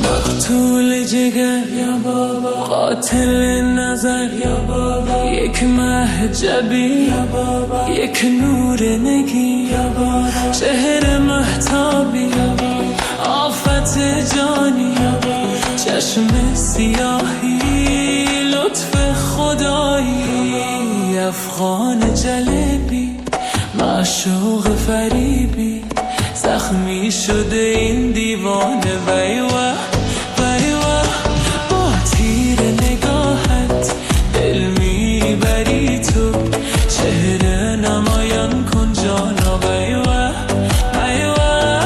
مقتول جگر یا بابا، قاتل نظر یا بابا، یک محجبی یا بابا، یک نور نگی یا بابا، چهره مهتابی یا بابا، آفت جانی یا بابا، چشم سیاهی، لطف خدایی، افغان جلبی، معشوق فریبی، زخمی شده این دیوانه. ویوه ویوه با تیر نگاهت دل میبری تو، چهره نمایان کن جانا. ویوه ویوه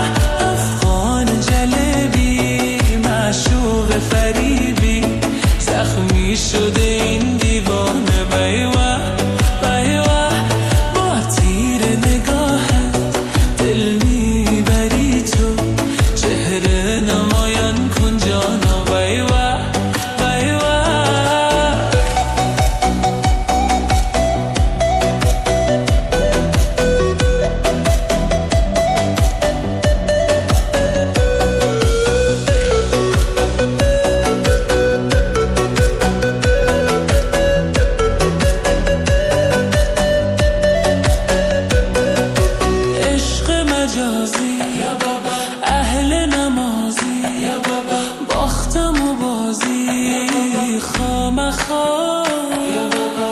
افغان جلبی، معشوق فریبی، زخمی شده این دیوانه. ویوه ویوه با تیر نگاهت دل میبری تو، چهره نمایان کن جانا. ویوه ویوه عشق مجازی یا بابا، اهل نمازی یا بابا، باختم و بازی خامخا یا بابا،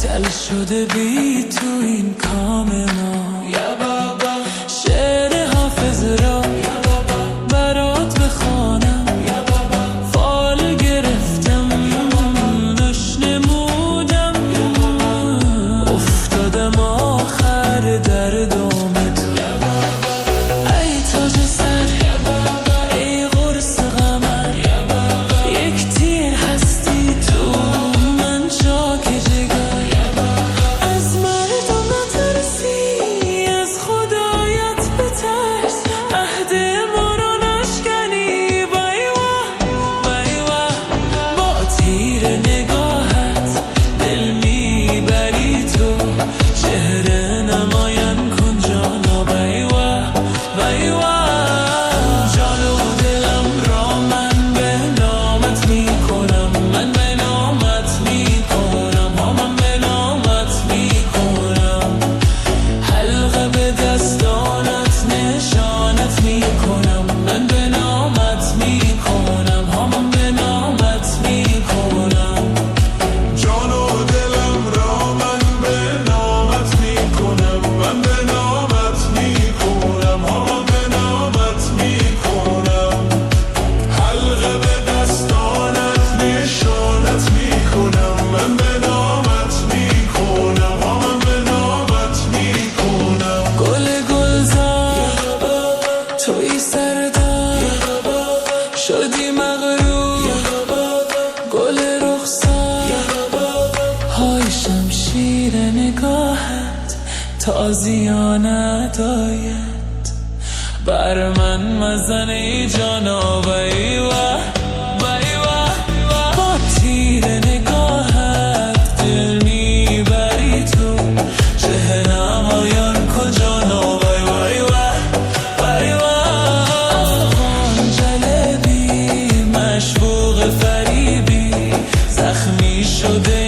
دل شده بی تو این کام ما یا بابا. شعر حافظ را یا بابا برات بخوانم یا بابا، فال گرفتم دش نمودم یا بابا، افتادم آخر در دامت یا بابا. ای تاج سر یا بابا، ای قرص قمر یا بابا، یک تیر هستی تو من چاک جگر یا بابا. از مردم نترسی، از خدایت بترس، عهد ما رو نشکنی. ویوه ویوه با تیر نگاهت دل میبری تو، چهره نمایان کن جانا. ویوه ویوه جان و دلم را من به نامت میکنم، من به نامت میکنم، من به نامت میکنم، حلقه به دستانت نشانت میکنم، من به نامت میکنم، من به نامت میکنم. جان و دلم را من به نامت میکنم، من به نامت میکنم، من به نامت میکنم، حلقه به دستانت نشانت میکنم، من به نامت میکنم، من به نامت میکنم. گل گلزار توی سردار شدی مغرور، گل رخسار های شمشیر نگاهت تازیانت آید، بر من مزنه جانا. ویوه ویوه با تیر نگاهت دل میبری تو، چهره نمایان کن جانا. ویوه ویوه افغان جلبی، مشوق فریبی، زخمی شده